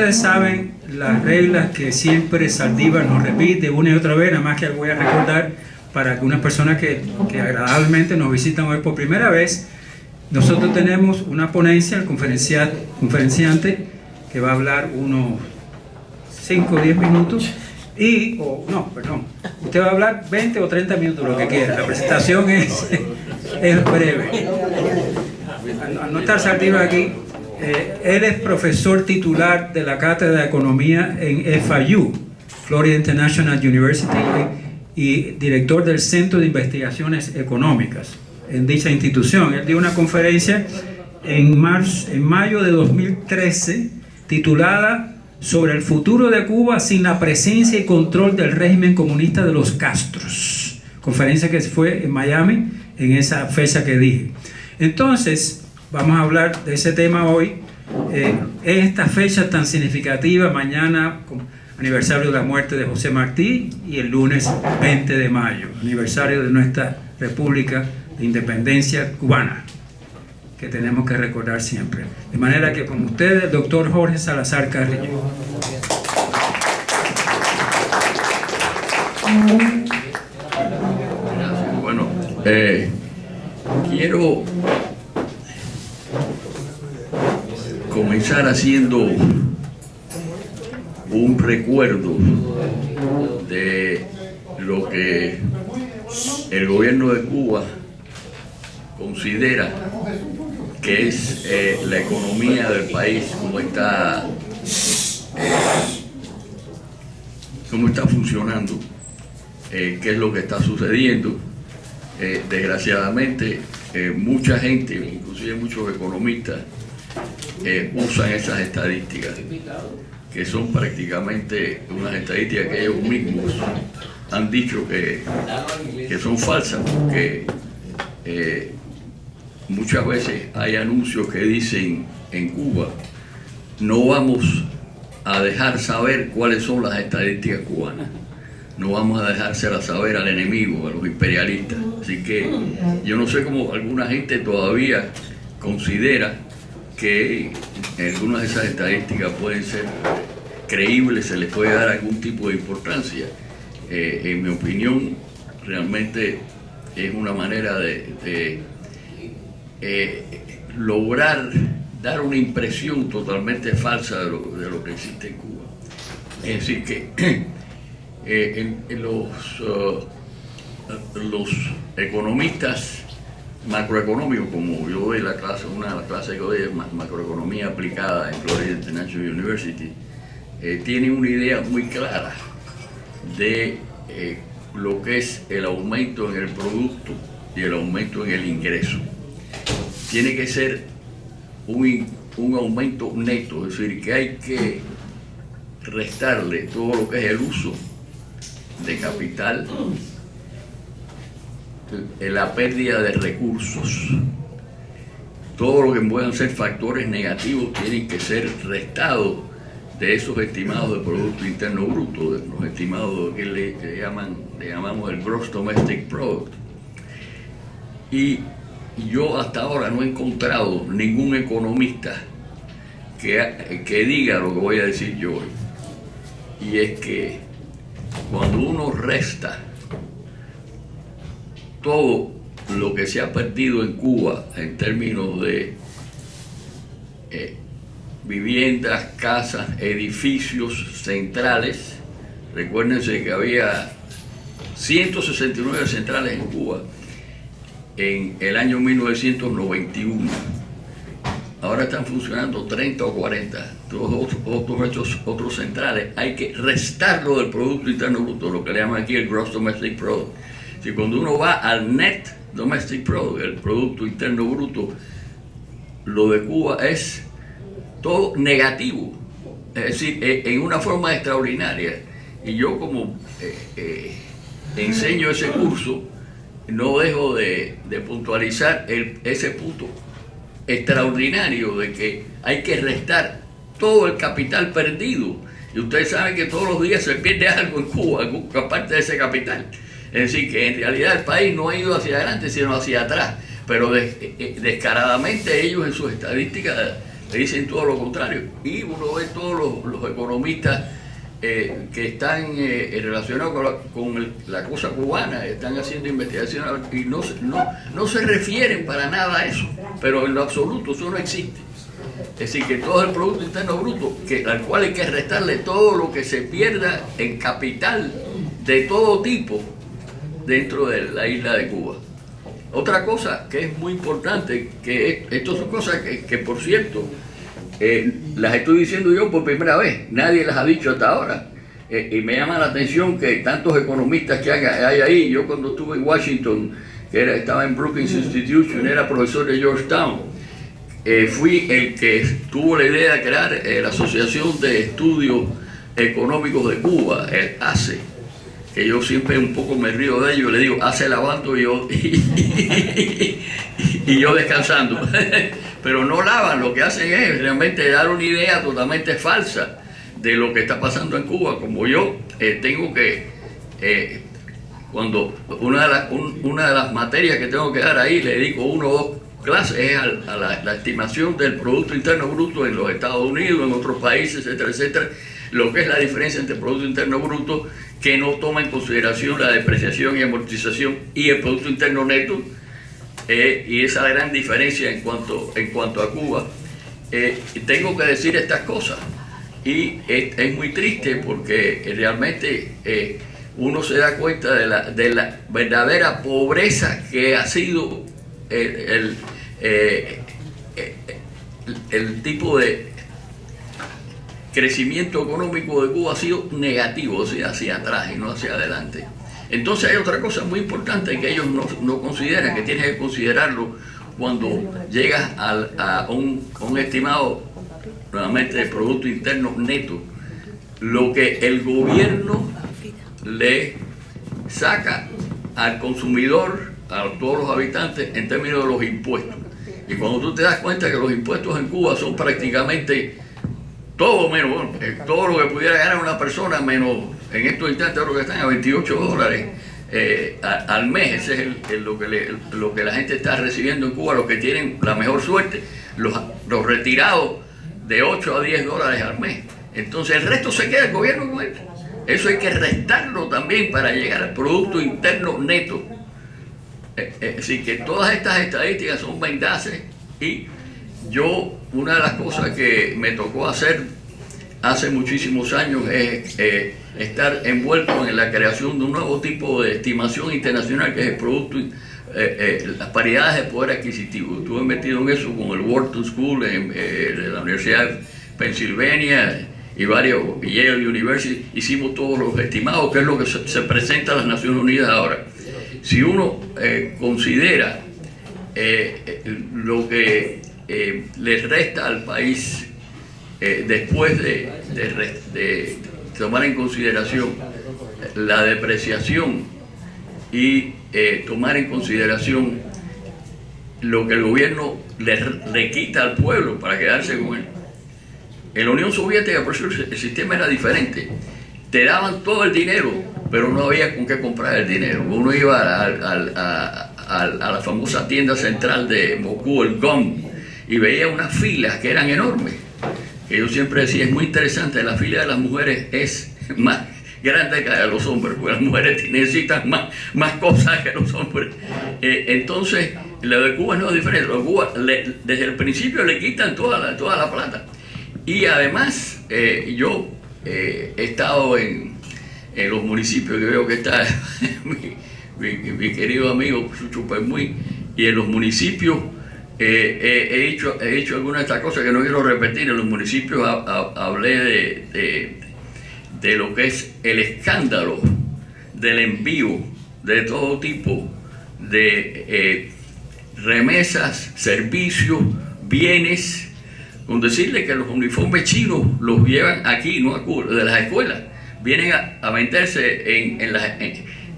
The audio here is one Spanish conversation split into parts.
ustedes saben las reglas que siempre Saldívar nos repite una y otra vez, nada más que voy a recordar para algunas personas que agradablemente nos visitan hoy por primera vez. Nosotros tenemos una ponencia, el conferenciante que va a hablar unos 5 o 10 minutos usted va a hablar 20 o 30 minutos, lo que quiera. La presentación es breve. Al no estar Saldívar aquí, él es profesor titular de la Cátedra de Economía en FIU, Florida International University, y director del Centro de Investigaciones Económicas en dicha institución. Él dio una conferencia en mayo de 2013 titulada sobre el futuro de Cuba sin la presencia y control del régimen comunista de los Castros. Conferencia que fue en Miami en esa fecha que dije. Entonces, vamos a hablar de ese tema hoy. Esta fecha tan significativa, mañana aniversario de la muerte de José Martí y el lunes 20 de mayo, aniversario de nuestra República de Independencia Cubana, que tenemos que recordar siempre. De manera que con ustedes, el doctor Jorge Salazar Carrillo. Bueno, quiero comenzar haciendo un recuerdo de lo que el gobierno de Cuba considera que es la economía del país, cómo está funcionando, qué es lo que está sucediendo. Desgraciadamente, mucha gente, inclusive muchos economistas, usan esas estadísticas, que son prácticamente unas estadísticas que ellos mismos han dicho que son falsas, porque muchas veces hay anuncios que dicen en Cuba: no vamos a dejar saber cuáles son las estadísticas cubanas, no vamos a dejárselas saber al enemigo, a los imperialistas. Así que yo no sé cómo alguna gente todavía considera que algunas de esas estadísticas pueden ser creíbles, se les puede dar algún tipo de importancia. En mi opinión, realmente es una manera de lograr dar una impresión totalmente falsa de lo que existe en Cuba. Es decir, que los economistas macroeconómicos, como yo doy una clase que doy de macroeconomía aplicada en Florida International University, tienen una idea muy clara de lo que es el aumento en el producto y el aumento en el ingreso. Tiene que ser un aumento neto, es decir, que hay que restarle todo lo que es el uso de capital, la pérdida de recursos, todo lo que puedan ser factores negativos tienen que ser restados de esos estimados de Producto Interno Bruto, de los estimados que le llamamos el Gross Domestic Product. Y yo hasta ahora no he encontrado ningún economista que diga lo que voy a decir yo hoy. Y es que cuando uno resta todo lo que se ha perdido en Cuba en términos de viviendas, casas, edificios centrales, recuérdense que había 169 centrales en Cuba en el año 1991. Ahora están funcionando 30 o 40. Todos otros centrales hay que restarlo del Producto Interno Bruto, lo que le llaman aquí el Gross Domestic Product. Si cuando uno va al Net Domestic Product, el Producto Interno Bruto, lo de Cuba es todo negativo, es decir, en una forma extraordinaria. Y yo, como enseño ese curso, no dejo de puntualizar ese punto extraordinario de que hay que restar todo el capital perdido. Y ustedes saben que todos los días se pierde algo en Cuba, aparte de ese capital. Es decir, que en realidad el país no ha ido hacia adelante, sino hacia atrás. Pero descaradamente ellos en sus estadísticas dicen todo lo contrario. Y uno ve todos los economistas que están relacionados con la cosa cubana, están haciendo investigaciones y no se refieren para nada a eso, pero en lo absoluto eso no existe. Es decir, que todo el Producto Interno Bruto, al cual hay que restarle todo lo que se pierda en capital de todo tipo dentro de la isla de Cuba. Otra cosa que es muy importante, que estas son cosas que por cierto, las estoy diciendo yo por primera vez, nadie las ha dicho hasta ahora, y me llama la atención que tantos economistas que hay ahí. Yo cuando estuve en Washington, estaba en Brookings Institution, era profesor de Georgetown, fui el que tuvo la idea de crear la Asociación de Estudios Económicos de Cuba, el ACE, que yo siempre un poco me río de ello, le digo, ACE lavando y yo descansando. Pero no lavan, lo que hacen es realmente dar una idea totalmente falsa de lo que está pasando en Cuba. Como yo tengo que, cuando una de las materias que tengo que dar ahí, le dedico 1 o 2 clases, es a la estimación del Producto Interno Bruto en los Estados Unidos, en otros países, etcétera, etcétera, lo que es la diferencia entre el Producto Interno Bruto, que no toma en consideración la depreciación y amortización, y el Producto Interno Neto, y esa gran diferencia en cuanto a Cuba. Tengo que decir estas cosas, y es muy triste porque realmente uno se da cuenta de la verdadera pobreza que ha sido el tipo de crecimiento económico de Cuba. Ha sido negativo, o sea, hacia atrás y no hacia adelante. Entonces hay otra cosa muy importante que ellos no consideran, que tienes que considerarlo cuando llegas a un estimado, nuevamente, de Producto Interno Neto, lo que el gobierno le saca al consumidor, a todos los habitantes, en términos de los impuestos. Y cuando tú te das cuenta que los impuestos en Cuba son prácticamente todo menos, bueno, todo lo que pudiera ganar una persona, menos en estos instantes lo que están a $28 al mes. Ese es lo que la gente está recibiendo en Cuba, los que tienen la mejor suerte, los retirados de 8 a $10 al mes. Entonces el resto se queda el gobierno con él. Eso hay que restarlo también para llegar al Producto Interno Neto. Así que todas estas estadísticas son mendaces, y una de las cosas que me tocó hacer hace muchísimos años es estar envuelto en la creación de un nuevo tipo de estimación internacional, que es el producto, las paridades de poder adquisitivo. Estuve metido en eso con el Wharton School de la Universidad de Pensilvania y Yale University. Hicimos todos los estimados, que es lo que se presenta a las Naciones Unidas ahora. Si uno considera lo que le resta al país después de tomar en consideración la depreciación y tomar en consideración lo que el gobierno le quita al pueblo para quedarse con él. En la Unión Soviética, por eso el sistema era diferente. Te daban todo el dinero, pero no había con qué comprar el dinero. Uno iba a la famosa tienda central de Moscú, el GOM, y veía unas filas que eran enormes. Que yo siempre decía, es muy interesante, la fila de las mujeres es más grande que la de los hombres, porque las mujeres necesitan más cosas que los hombres. Entonces, lo de Cuba no es diferente. Lo de Cuba, desde el principio le quitan toda la plata. Y además, yo he estado en los municipios, que veo que está mi querido amigo Chucho Permuy, y en los municipios he hecho algunas de estas cosas que no quiero repetir. En los municipios hablé de lo que es el escándalo del envío de todo tipo de remesas, servicios, bienes, con decirle que los uniformes chinos los llevan aquí, no a Cuba, de las escuelas, vienen a venderse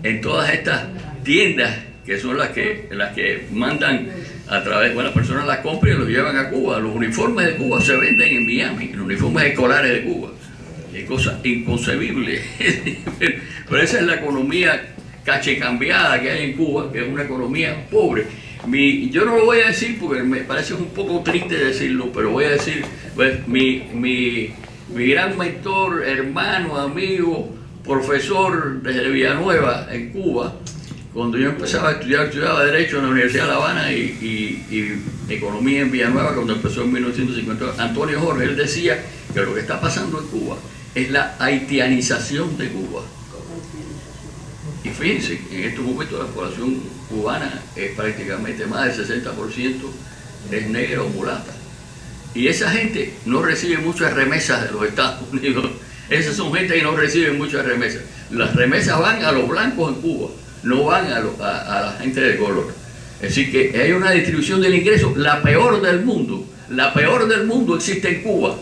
en todas estas tiendas que son las que mandan a través, bueno, las personas las compran y los llevan a Cuba. Los uniformes de Cuba se venden en Miami, los uniformes escolares de Cuba. Es cosa inconcebible. Pero esa es la economía cachecambiada que hay en Cuba, que es una economía pobre. yo no lo voy a decir porque me parece un poco triste decirlo, pero voy a decir, pues, mi gran mentor, hermano, amigo, profesor desde Villanueva en Cuba, cuando yo empezaba a estudiar, estudiaba Derecho en la Universidad de La Habana y Economía en Villanueva, cuando empezó en 1950, Antonio Jorge, él decía que lo que está pasando en Cuba es la haitianización de Cuba. Y fíjense, en estos momentos la población cubana es prácticamente más del 60% es negra o mulata. Y esa gente no recibe muchas remesas de los Estados Unidos. Esas son gente que no reciben muchas remesas. Las remesas van a los blancos en Cuba, no van a la gente de color. Es decir, que hay una distribución del ingreso, la peor del mundo. La peor del mundo existe en Cuba.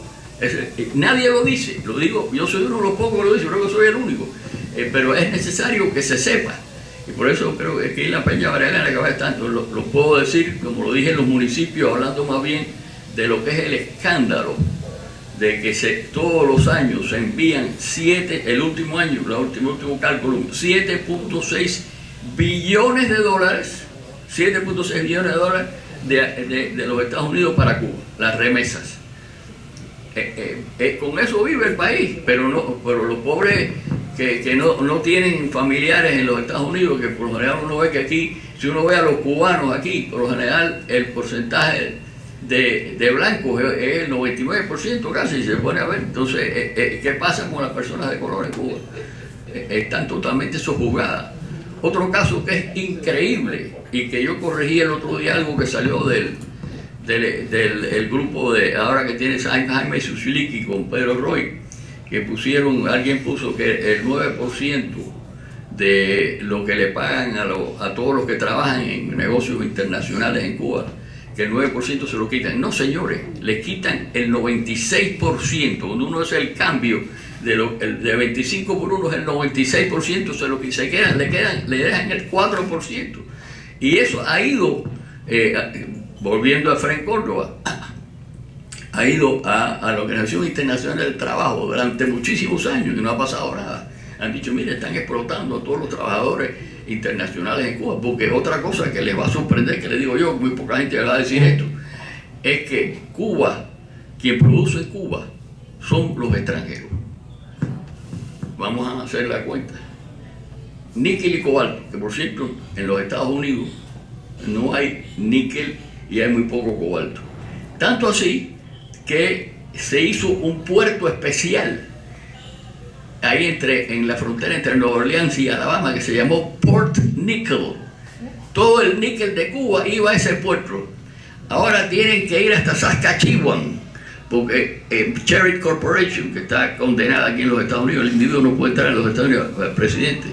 Nadie lo dice, lo digo, yo soy uno de los pocos que lo dice, creo que soy el único. Pero es necesario que se sepa. Y por eso creo que aquí en la Peña Barragana, que va a estar, lo puedo decir, como lo dije en los municipios, hablando más bien de lo que es el escándalo de que todos los años se envían el último año, el último cálculo, 7.6 billones de dólares, 7.6 billones de dólares de los Estados Unidos para Cuba, las remesas. Con eso vive el país, pero los pobres que no tienen familiares en los Estados Unidos, que por lo general uno ve que aquí, si uno ve a los cubanos aquí, por lo general el porcentaje de blancos es el 99% casi, se pone a ver. Entonces, ¿qué pasa con las personas de color en Cuba? Están totalmente sojuzgadas. Otro caso que es increíble y que yo corregí el otro día, algo que salió del grupo de ahora que tiene Jaime Susiliki con Pedro Roy, que alguien puso que el 9% de lo que le pagan a todos los que trabajan en negocios internacionales en Cuba, que el 9% se lo quitan. No, señores, le quitan el 96%. Cuando uno hace el cambio de 25 por 1 es el 96%, se lo que se quedan, le dejan el 4%. Y eso ha ido, volviendo a Efraín Córdoba, ha ido a la Organización Internacional del Trabajo durante muchísimos años y no ha pasado nada. Han dicho, mire, están explotando a todos los trabajadores internacionales en Cuba, porque otra cosa que les va a sorprender, que les digo yo, muy poca gente va a decir esto, es que Cuba, quien produce en Cuba, son los extranjeros. Vamos a hacer la cuenta. Níquel y cobalto, que por cierto, en los Estados Unidos no hay níquel y hay muy poco cobalto. Tanto así que se hizo un puerto especial ahí en la frontera entre Nueva Orleans y Alabama, que se llamó Port Nickel. Todo el níquel de Cuba iba a ese puerto. Ahora tienen que ir hasta Saskatchewan, porque Sherritt Corporation, que está condenada aquí en los Estados Unidos, el individuo no puede entrar en los Estados Unidos, el presidente,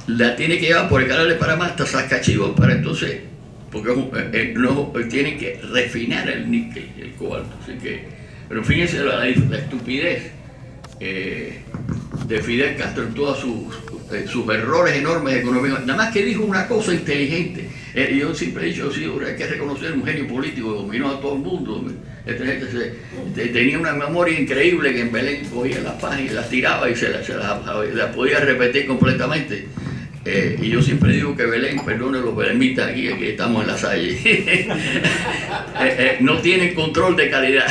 la tiene que llevar por el canal de Panamá hasta Saskatchewan para entonces, porque tienen que refinar el níquel y el cobalto. Así que, pero fíjense la estupidez de Fidel Castro en todos sus errores enormes económicos. Nada más que dijo una cosa inteligente. Yo siempre he dicho, sí, hay que reconocer un genio político que dominó a todo el mundo. Esta gente tenía una memoria increíble, que en Belén cogía las páginas y las tiraba y se las podía repetir completamente. Y yo siempre digo que Belén, perdone los belemitas aquí estamos en la Salle, no tienen control de calidad.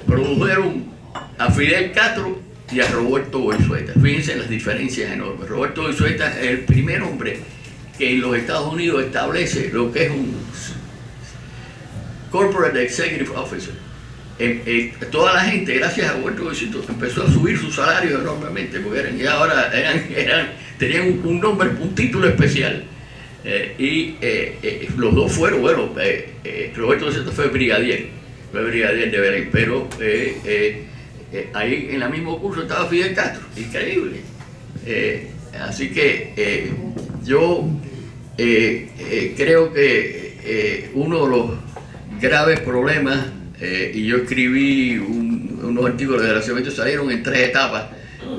Produjeron a Fidel Castro y a Roberto Goizueta. Fíjense las diferencias enormes. Roberto Goizueta es el primer hombre que en los Estados Unidos establece lo que es un Corporate Executive Officer. Toda la gente, gracias a Roberto Goizueta, empezó a subir sus salarios enormemente, porque tenían un nombre, un título especial. Los dos fueron, Roberto Goizueta fue brigadier de Belén, pero ahí en el mismo curso estaba Fidel Castro, increíble. Así que yo creo que uno de los graves problemas, y yo escribí unos artículos, desgraciadamente salieron en 3 etapas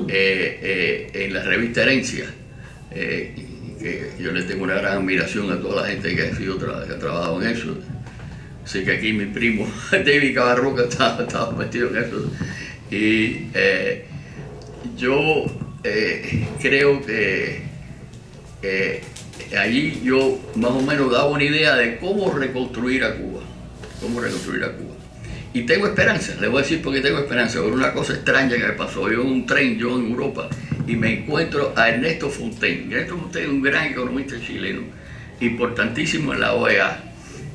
en la revista Herencia, que yo le tengo una gran admiración a toda la gente que ha trabajado en eso. Sé que aquí mi primo David Cabarroca estaba metido en eso. Y yo creo que allí yo más o menos daba una idea de cómo reconstruir a Cuba. Y tengo esperanza, le voy a decir por qué tengo esperanza, por una cosa extraña que me pasó. Yo en un tren, yo en Europa, y me encuentro a Ernesto Fontaine. Ernesto Fontaine es un gran economista chileno, importantísimo en la OEA.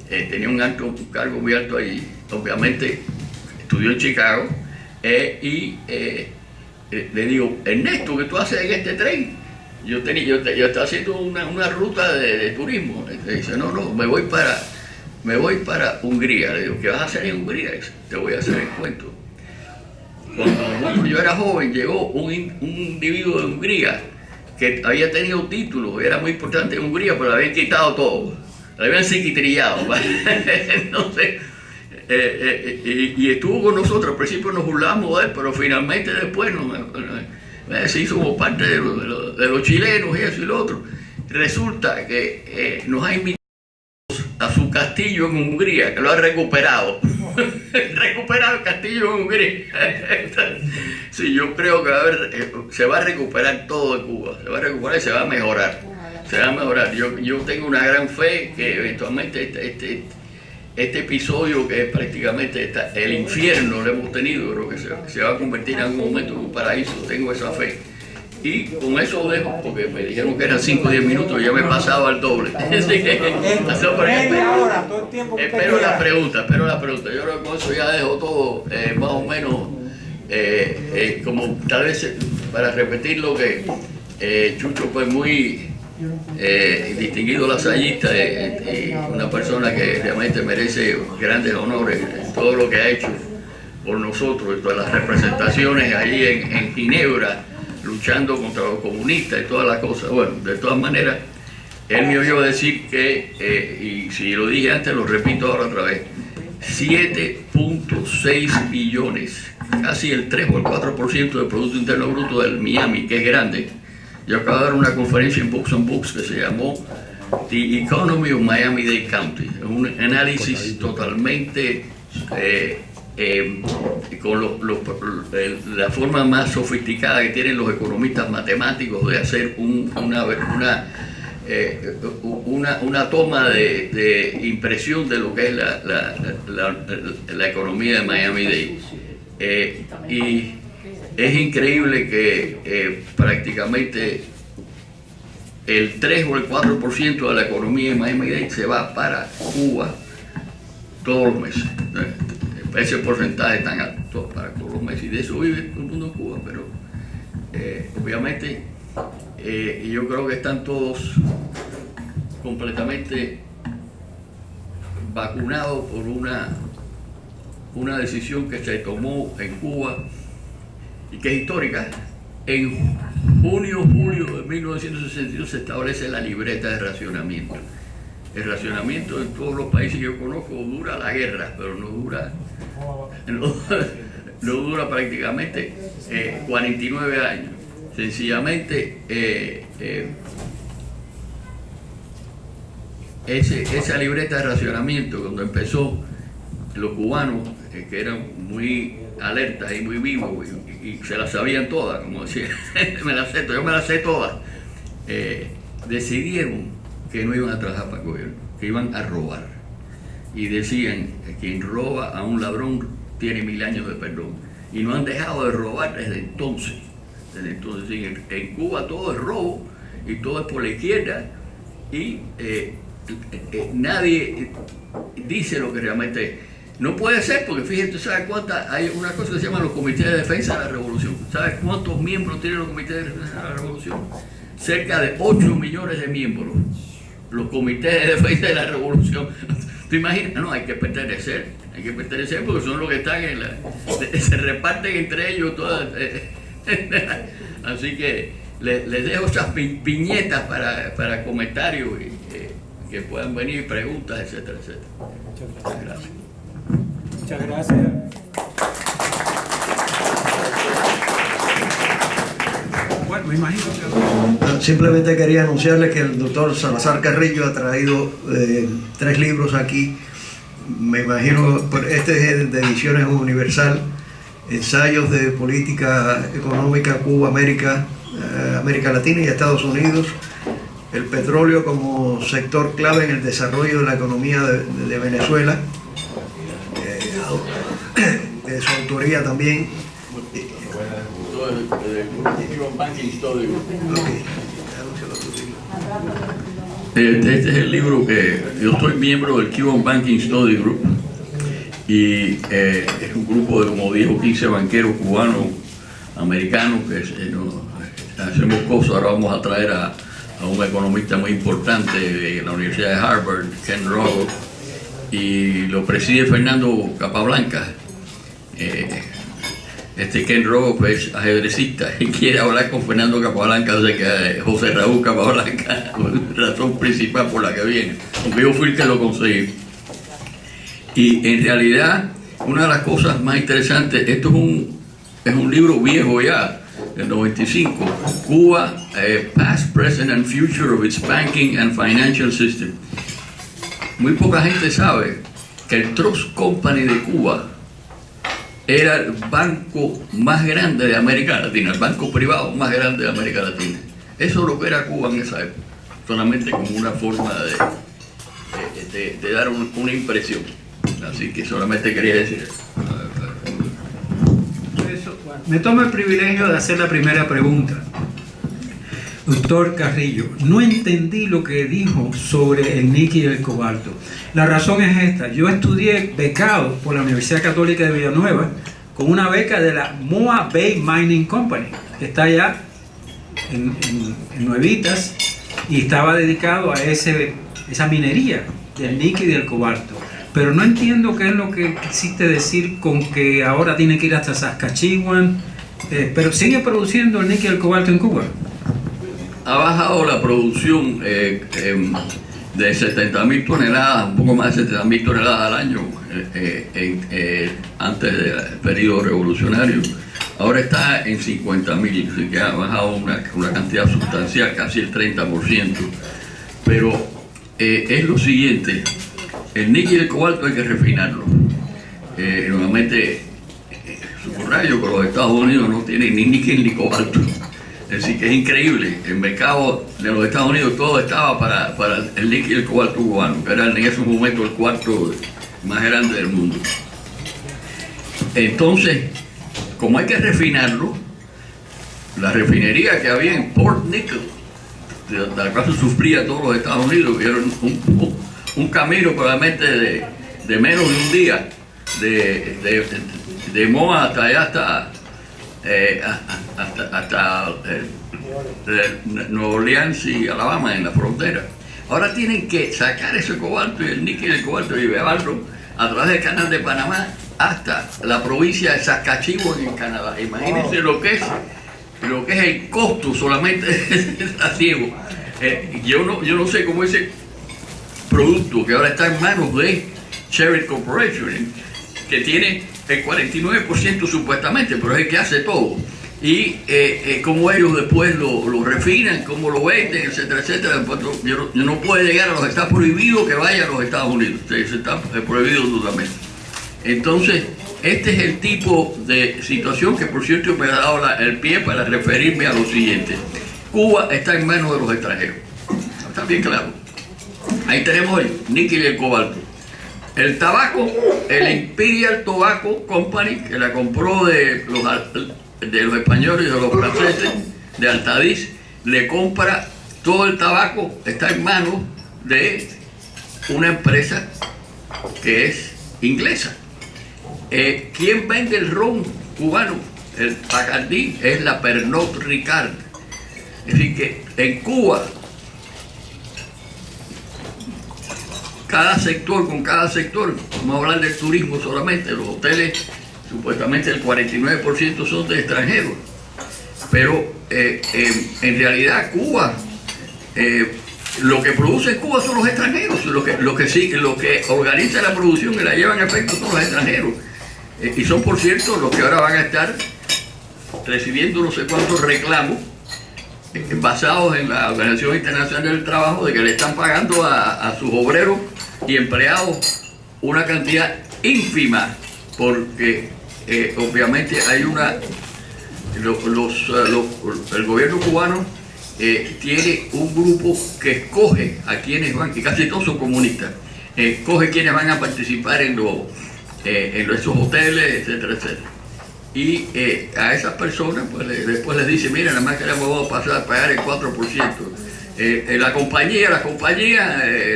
Tenía un cargo muy alto allí, obviamente estudió en Chicago, y le digo, Ernesto, ¿qué tú haces en este tren? Yo estaba haciendo una ruta de turismo. Le dice, no, me voy para Hungría. Le digo, ¿qué vas a hacer en Hungría? Dice, te voy a hacer el cuento. Cuando yo era joven, llegó un individuo de Hungría que había tenido títulos, era muy importante en Hungría, pero le habían quitado todo, le habían psiquitrillado. Entonces, y estuvo con nosotros. Al principio nos burlamos de él, pero finalmente después se hizo como parte de los chilenos y eso y lo otro. Resulta que nos ha invitado a su castillo en Hungría, que lo ha recuperado. Recuperado el castillo en Hungría. Sí, yo creo que se va a recuperar todo de Cuba, se va a recuperar y se va a mejorar. Yo tengo una gran fe que eventualmente este episodio, que es prácticamente el infierno lo hemos tenido, creo que se va a convertir en algún momento en un paraíso. Tengo esa fe. Y con eso dejo, porque me dijeron que eran 5 o 10 minutos y ya me pasaba el doble. Espero la pregunta. Yo creo que con eso ya dejo todo más o menos, como tal vez para repetir lo que Chucho, pues muy distinguido lasallista, una persona que realmente merece grandes honores en todo lo que ha hecho por nosotros, todas las representaciones allí en Ginebra, luchando contra los comunistas y todas las cosas. Bueno, de todas maneras, él me oyó decir que, y si lo dije antes, lo repito ahora otra vez, 7.6 billones, casi el 3 o el 4% del Producto Interno Bruto del Miami, que es grande. Yo acabo de dar una conferencia en Books and Books que se llamó The Economy of Miami-Dade County, un análisis totalmente con la forma más sofisticada que tienen los economistas matemáticos de hacer una toma de impresión de lo que es la economía de Miami-Dade. Y es increíble que prácticamente el 3 o el 4% de la economía de Miami-Dade se va para Cuba todos los meses. Ese porcentaje tan alto para todos los meses, y de eso vive todo el mundo en Cuba, pero obviamente yo creo que están todos completamente vacunados por una decisión que se tomó en Cuba y que es histórica. En julio de 1962 se establece la libreta de racionamiento. El racionamiento en todos los países que yo conozco dura la guerra, pero no dura prácticamente 49 años. Sencillamente, esa libreta de racionamiento, cuando empezó, los cubanos, que eran muy alertas y muy vivos, y se las sabían todas, como decía, yo me las sé todas, decidieron que no iban a trabajar para el gobierno, que iban a robar. Y decían que quien roba a un ladrón tiene 1000 años de perdón. Y no han dejado de robar desde entonces. En Cuba todo es robo y todo es por la izquierda, y nadie dice lo que realmente no puede ser, porque fíjate, ¿sabes cuántas? Hay una cosa que se llama los comités de defensa de la revolución. ¿Sabes cuántos miembros tienen los comités de defensa de la revolución? Cerca de 8 millones de miembros. Los comités de defensa de la revolución. ¿Tú imaginas? No, hay que pertenecer porque son los que están se reparten entre ellos todas. Así que les dejo esas viñetas para comentarios y que puedan venir preguntas, etcétera, etcétera. Muchas gracias. Muchas gracias. Bueno, me imagino que... Simplemente quería anunciarles que el doctor Salazar Carrillo ha traído 3 libros aquí. Me imagino, este es de Ediciones Universal, ensayos de política económica Cuba, América Latina y Estados Unidos, el petróleo como sector clave en el desarrollo de la economía de Venezuela, de su autoría también. Este es el libro que yo soy miembro del Cuban Banking Study Group y es un grupo de como 10 o 15 banqueros cubanos americanos que hacemos cosas. Ahora vamos a traer a un economista muy importante de la Universidad de Harvard, Ken Rogoff, y lo preside Fernando Capablanca. Ken Rogoff es ajedrecista y quiere hablar con Fernando Capablanca, o sea que José Raúl Capablanca, razón principal por la que viene, aunque yo fui el que lo conseguí. Y en realidad, una de las cosas más interesantes, esto es un libro viejo ya, del 95, Cuba, Past, Present and Future of its Banking and Financial System. Muy poca gente sabe que el Trust Company de Cuba era el banco más grande de América Latina, el banco privado más grande de América Latina. Eso es lo que era Cuba en esa época, solamente como una forma de dar una impresión. Así que solamente quería decir eso. Me tomo el privilegio de hacer la primera pregunta. Doctor Carrillo, no entendí lo que dijo sobre el níquel y el cobalto. La razón es esta: yo estudié becado por la Universidad Católica de Villanueva con una beca de la Moa Bay Mining Company, que está allá en Nuevitas, y estaba dedicado a esa minería del níquel y del cobalto. Pero no entiendo qué es lo que quisiste decir con que ahora tiene que ir hasta Saskatchewan, pero sigue produciendo el níquel y el cobalto en Cuba. Ha bajado la producción de 70.000 toneladas, un poco más de 70.000 toneladas al año antes del periodo revolucionario. Ahora está en 50.000, así que ha bajado una cantidad sustancial, casi el 30%. Pero es lo siguiente: el níquel y el cobalto hay que refinarlo. Nuevamente, subrayo que los Estados Unidos no tienen ni níquel ni cobalto. Es decir, que es increíble. El mercado de los Estados Unidos todo estaba para el níquel y el cobalto cubano, que era en ese momento el cuarto más grande del mundo. Entonces, como hay que refinarlo, la refinería que había en Port Nickel, de la cual sufría todos los Estados Unidos, que era un camino probablemente de menos de un día, de Moa hasta allá, hasta Nueva Orleans y Alabama, en la frontera. Ahora tienen que sacar ese cobalto y el níquel y el cobalto y llevarlo a través del canal de Panamá hasta la provincia de Saskatchewan en Canadá. Imagínense lo que es el costo solamente de trasiego. Yo no sé cómo ese producto que ahora está en manos de Chevron Corporation, que tiene el 49% supuestamente, pero es el que hace todo. Y cómo ellos después lo refinan, cómo lo venden, etcétera, etcétera. No puede llegar a los Estados Unidos, prohibido que vaya a los Estados Unidos, está prohibido totalmente. Entonces, este es el tipo de situación que, por cierto, me ha dado el pie para referirme a lo siguiente. Cuba está en manos de los extranjeros, está bien claro. Ahí tenemos el níquel y el cobalto. El tabaco, el Imperial Tobacco Company, que la compró de los españoles y de los franceses, de Altadis, le compra todo el tabaco, está en manos de una empresa que es inglesa. ¿Quién vende el ron cubano? El Bacardí, es la Pernod Ricard. Es decir, que en Cuba, cada sector, vamos a hablar del turismo solamente, los hoteles, supuestamente el 49% son de extranjeros, pero en realidad Cuba, lo que produce en Cuba son los extranjeros, lo que organiza la producción y la llevan a efecto son los extranjeros, y son, por cierto, los que ahora van a estar recibiendo no sé cuántos reclamos basados en la Organización Internacional del Trabajo, de que le están pagando a sus obreros y empleados una cantidad ínfima, porque obviamente hay el gobierno cubano tiene un grupo que escoge a quienes van, y casi todos son comunistas, escoge quienes van a participar en esos hoteles, etcétera, etcétera. Y a esas personas pues después les dice, mira, nada más que les vamos a pasar a pagar el 4%. La compañía,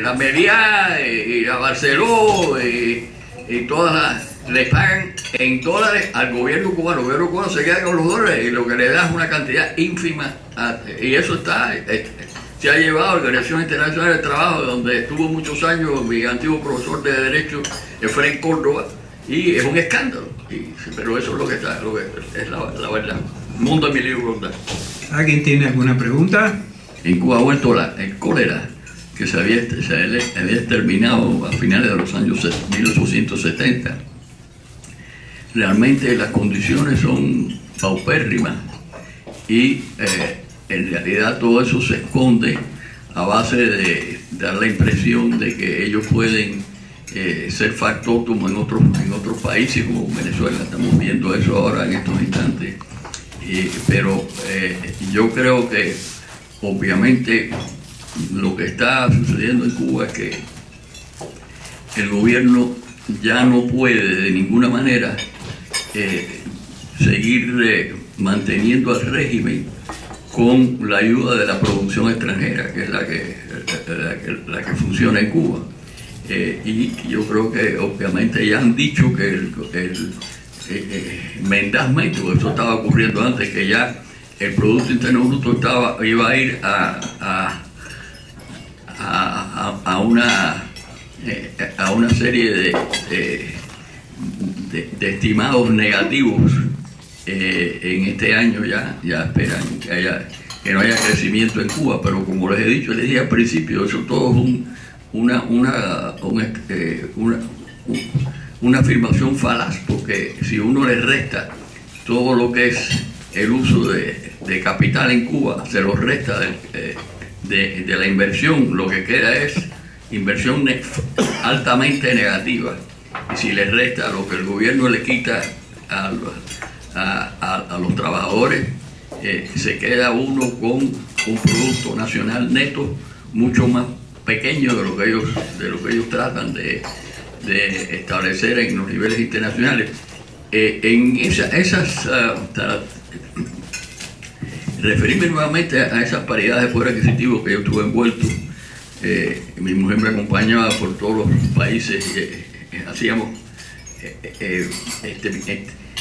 la Meliá y la Barceló y todas le pagan en dólares al gobierno cubano. El gobierno cubano se queda con los dólares y lo que le da es una cantidad ínfima. Y eso se ha llevado a la Organización Internacional del Trabajo, donde estuvo muchos años mi antiguo profesor de Derecho, Efraín Córdoba, y es un escándalo. Pero eso es lo que está, es la verdad. Mundo de mi libro. ¿Alguien tiene alguna pregunta? En Cuba ha vuelto el cólera, que se había exterminado a finales de los años 1870. Realmente las condiciones son paupérrimas y en realidad todo eso se esconde a base de dar la impresión de que ellos pueden ser factótumos en otros países como Venezuela. Estamos viendo eso ahora en estos instantes. Pero yo creo que obviamente lo que está sucediendo en Cuba es que el gobierno ya no puede de ninguna manera seguir manteniendo al régimen con la ayuda de la producción extranjera, que es la que funciona en Cuba. Y yo creo que obviamente ya han dicho que mendazmente, porque eso estaba ocurriendo antes, que ya el Producto Interno Bruto iba a ir a una serie de estimados negativos. En este año ya esperan que no haya crecimiento en Cuba, pero como les he dicho, les dije al principio, eso todo es una afirmación falaz, porque si uno le resta todo lo que es el uso de capital en Cuba, se lo resta de la inversión, lo que queda es inversión altamente negativa. Y si le resta lo que el gobierno le quita a los trabajadores, se queda uno con un producto nacional neto mucho más pequeño de lo que ellos tratan de establecer en los niveles internacionales. Referirme nuevamente a esas paridades de poder adquisitivo que yo estuve envuelto. Mi mujer me acompañaba por todos los países, hacíamos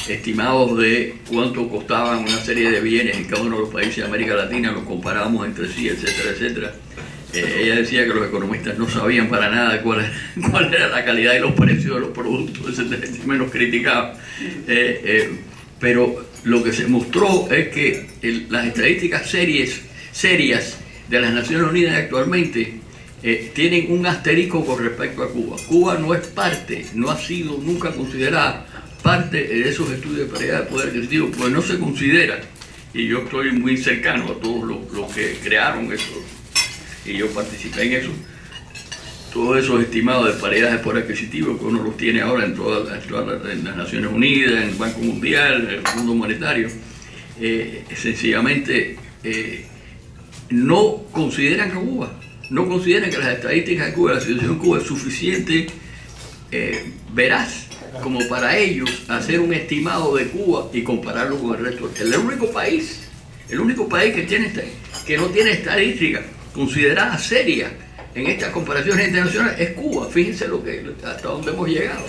estimados de cuánto costaban una serie de bienes en cada uno de los países de América Latina, los comparábamos entre sí, etcétera, etcétera. Ella decía que los economistas no sabían para nada cuál era la calidad y los precios de los productos, etcétera, y nos criticaban. Pero lo que se mostró es que las estadísticas serias de las Naciones Unidas actualmente tienen un asterisco con respecto a Cuba. Cuba no es parte, no ha sido nunca considerada parte de esos estudios de paridad de poder adquisitivo, pues no se considera, y yo estoy muy cercano a todos los que crearon eso, y yo participé en eso, todos esos estimados de paridad de poder adquisitivo que uno los tiene ahora en las Naciones Unidas, en el Banco Mundial, en el Fondo Monetario, sencillamente no consideran a Cuba, no consideran que las estadísticas de Cuba, la situación de Cuba es suficiente, veraz, como para ellos hacer un estimado de Cuba y compararlo con el resto. El único país que no tiene estadística considerada seria en estas comparaciones internacionales es Cuba. Fíjense hasta dónde hemos llegado.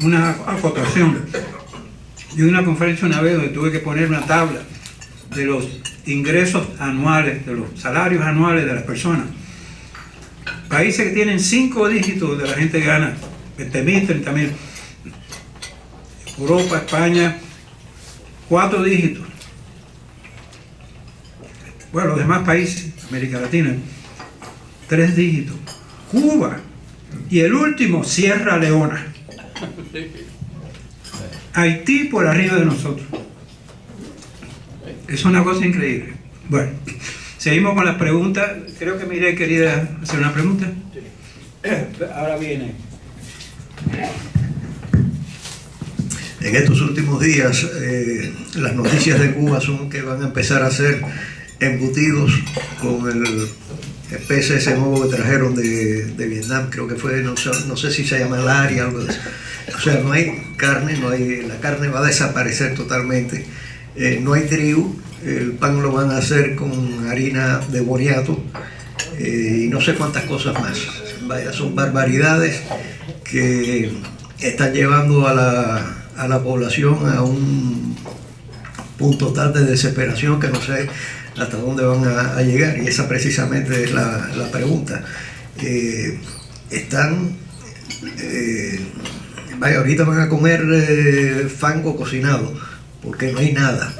Una acotación. Yo en una conferencia una vez donde tuve que poner una tabla de los ingresos anuales, de los salarios anuales de las personas. Países que tienen 5 dígitos de la gente que gana 20.000, 30.000. Europa, España, 4 dígitos. Bueno, los demás países, América Latina, 3 dígitos. Cuba y el último, Sierra Leona. Haití por arriba de nosotros. Es una cosa increíble. Bueno, seguimos con las preguntas. Creo que Mireille quería hacer una pregunta. Ahora viene. En estos últimos días, las noticias de Cuba son que van a empezar a hacer embutidos con el pez ese nuevo que trajeron de Vietnam, creo que fue, no sé si se llama Lari, algo de eso. O sea, no hay carne, la carne va a desaparecer totalmente. No hay trigo, el pan lo van a hacer con harina de boniato y no sé cuántas cosas más. Vaya, son barbaridades que están llevando a la población a un punto tal de desesperación que no sé hasta dónde van a llegar, y esa precisamente es la pregunta. Ahorita van a comer fango cocinado porque no hay nada.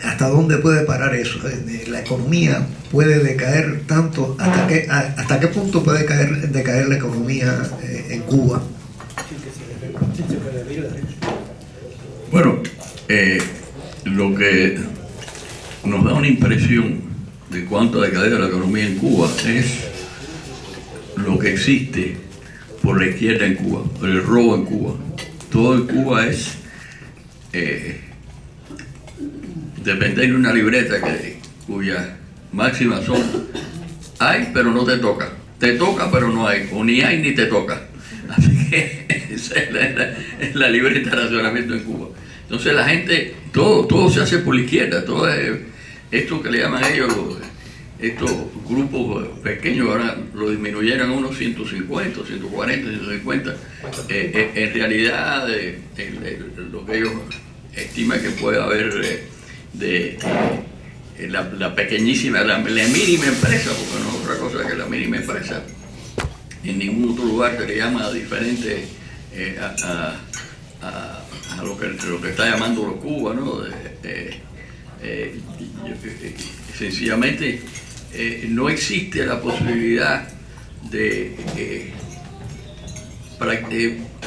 ¿Hasta dónde puede parar eso? La economía puede decaer tanto, ¿hasta qué punto puede decaer la economía en Cuba? Bueno, lo que nos da una impresión de cuánto ha decaído la economía en Cuba es lo que existe por la izquierda en Cuba, por el robo en Cuba. Todo en Cuba es depender de una libreta cuyas máximas son: hay pero no te toca, te toca pero no hay, o ni hay ni te toca. Así que esa es la libreta de racionamiento en Cuba. Entonces la gente, todo se hace por la izquierda, todo es esto que le llaman ellos estos grupos pequeños, ahora lo disminuyeron a unos 150, 140, 150. En realidad lo que ellos estiman que puede haber la pequeñísima, la mínima empresa, porque no es otra cosa que la mínima empresa. En ningún otro lugar se le llama diferente a lo que está llamando Cuba, ¿no? Sencillamente no existe la posibilidad de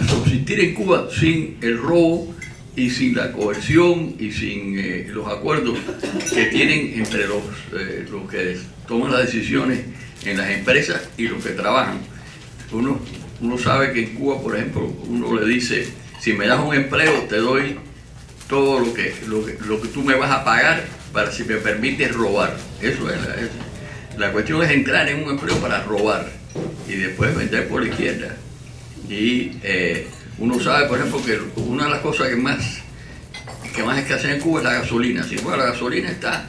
subsistir en Cuba sin el robo y sin la coerción y sin los acuerdos que tienen entre los que toman las decisiones en las empresas y los que trabajan. Uno sabe que en Cuba, por ejemplo, uno le dice: si me das un empleo, te doy todo lo que tú me vas a pagar para si me permites robar. Eso es la cuestión, es entrar en un empleo para robar y después vender por la izquierda. Y uno sabe, por ejemplo, que una de las cosas que más escasea en Cuba es la gasolina. Si la gasolina está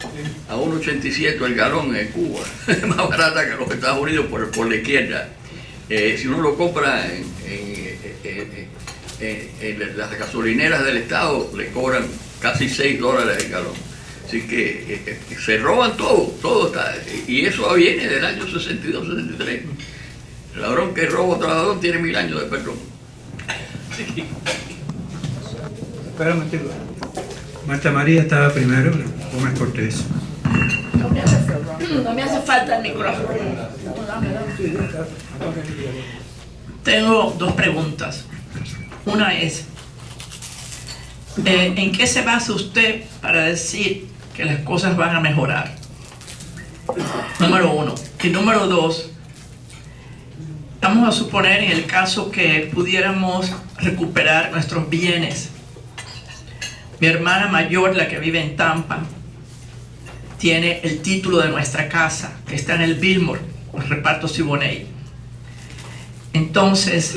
a 1.87 el galón en Cuba, es más barata que los Estados Unidos por la izquierda. Si uno lo compra en las gasolineras del Estado, le cobran casi $6 el galón. Así que se roban todo está. Y eso viene del año 62, 63. El ladrón que roba otro ladrón tiene 1000 años de perdón. Espérame, tío. Marta María estaba primero, Gómez Cortés. No me hace falta el micrófono. Tengo dos preguntas. Una es, ¿en qué se basa usted para decir que las cosas van a mejorar? Número uno. Y número dos, vamos a suponer en el caso que pudiéramos recuperar nuestros bienes. Mi hermana mayor, la que vive en Tampa, tiene el título de nuestra casa, que está en el Billmore, el reparto Siboney. Entonces,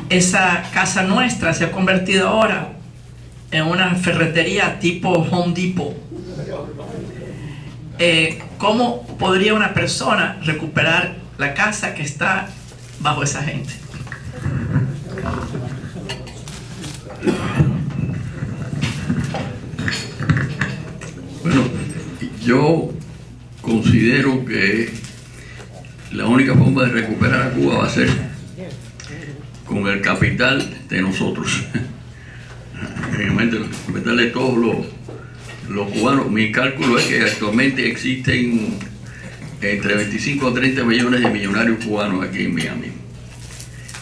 esa casa nuestra se ha convertido ahora en una ferretería tipo Home Depot. ¿Cómo podría una persona recuperar la casa que está bajo esa gente? Bueno, yo considero que la única forma de recuperar a Cuba va a ser con el capital de nosotros. Realmente el capital de todos los cubanos. Mi cálculo es que actualmente existen entre 25 a 30 millones de millonarios cubanos aquí en Miami.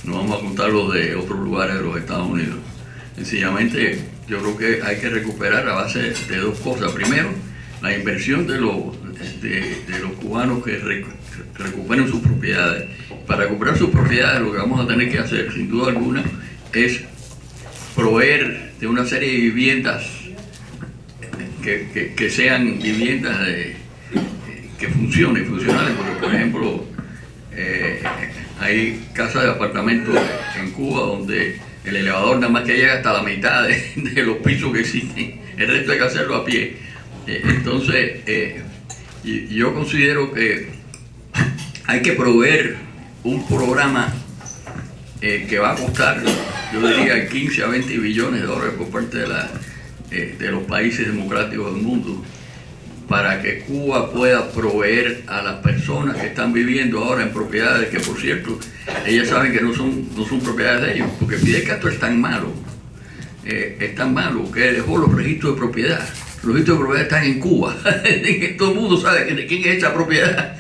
No vamos a contar los de otros lugares de los Estados Unidos. Sencillamente yo creo que hay que recuperar a base de dos cosas. Primero, la inversión de los cubanos que recuperen sus propiedades. Para recuperar sus propiedades lo que vamos a tener que hacer, sin duda alguna, es proveer de una serie de viviendas que sean viviendas que funcionen, funcionales, porque por ejemplo hay casas de apartamentos en Cuba donde el elevador nada más que llega hasta la mitad de los pisos que existen, el resto hay que hacerlo a pie. Entonces yo considero que hay que proveer un programa que va a costar, yo diría, 15 a 20 billones de dólares por parte de los países democráticos del mundo, para que Cuba pueda proveer a las personas que están viviendo ahora en propiedades que, por cierto, ellas saben que no son propiedades de ellos, porque Fidel Castro es tan malo que dejó los registros de propiedad. Los registros de propiedad están en Cuba. Todo el mundo sabe de quién es esa propiedad.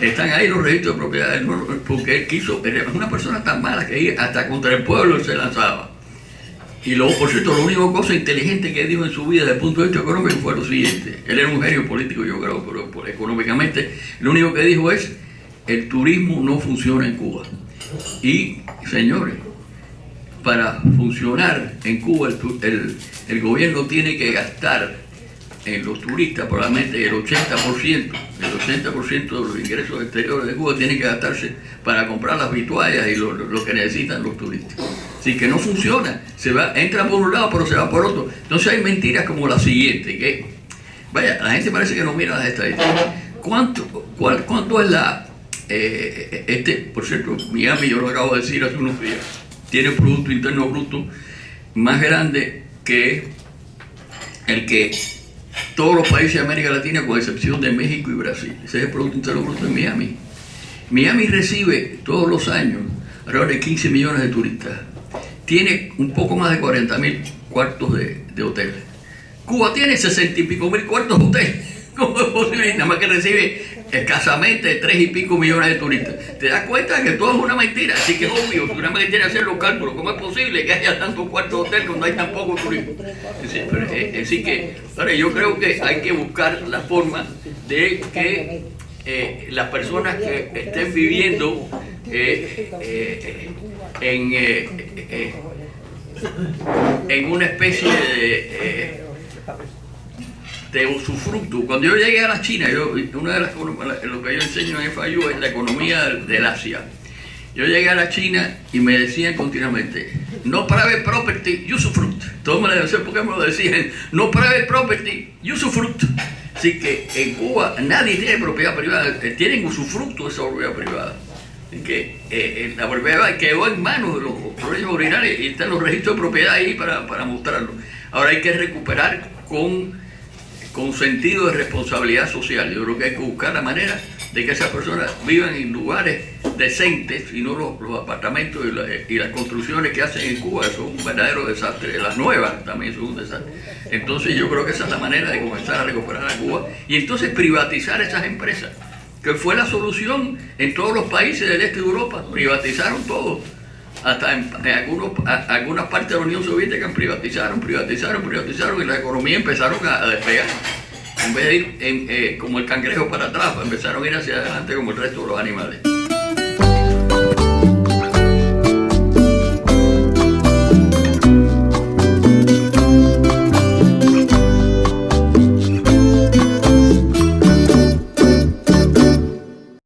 Están ahí los registros de propiedad, porque él quiso, era una persona tan mala que hasta contra el pueblo él se lanzaba. Y luego, por cierto, la única cosa inteligente que dijo en su vida desde el punto de vista económico fue lo siguiente. Él era un genio político, yo creo, pero económicamente lo único que dijo es: el turismo no funciona en Cuba. Y, señores, para funcionar en Cuba el gobierno tiene que gastar en los turistas probablemente el 80% de los ingresos exteriores de Cuba tiene que gastarse para comprar las vituallas y lo que necesitan los turistas. Así que no funciona, entra por un lado pero se va por otro. Entonces hay mentiras como la siguiente, que vaya, la gente parece que no mira las estadísticas. ¿Cuánto es por cierto, Miami, yo lo acabo de decir hace unos días, tiene un Producto Interno Bruto más grande que el que todos los países de América Latina, con excepción de México y Brasil? Ese es el Producto Interno Bruto de Miami. Miami recibe todos los años alrededor de 15 millones de turistas. Tiene un poco más de 40.000 cuartos de hoteles. Cuba tiene 60 y pico mil cuartos de hoteles. ¿Cómo es posible? Nada más que recibe escasamente 3 y pico millones de turistas. ¿Te das cuenta que todo es una mentira? Así que es obvio, tú nada más que tienes que hacer los cálculos. ¿Cómo es posible que haya tantos cuartos de hotel cuando hay tan poco turismo? Así que yo creo que hay que buscar la forma de que las personas que estén viviendo en una especie de usufructo. Cuando yo llegué a la China, lo que yo enseño en FIU es la economía del Asia. Yo llegué a la China y me decían continuamente: no private property, usufruct. Todos me lo decían porque me lo decían: no private property, usufruct. Así que en Cuba nadie tiene propiedad privada, tienen usufructo de esa propiedad privada. Así que la propiedad quedó en manos de los propietarios originales y están los registros de propiedad ahí para mostrarlo. Ahora hay que recuperar con sentido de responsabilidad social. Yo creo que hay que buscar la manera de que esas personas vivan en lugares decentes y no los apartamentos y las construcciones que hacen en Cuba son un verdadero desastre. Las nuevas también son un desastre. Entonces yo creo que esa es la manera de comenzar a recuperar a Cuba y entonces privatizar esas empresas, que fue la solución en todos los países del este de Europa. Privatizaron todo. Hasta en algunas partes de la Unión Soviética privatizaron y la economía empezaron a despegar. En vez de ir como el cangrejo para atrás, empezaron a ir hacia adelante como el resto de los animales.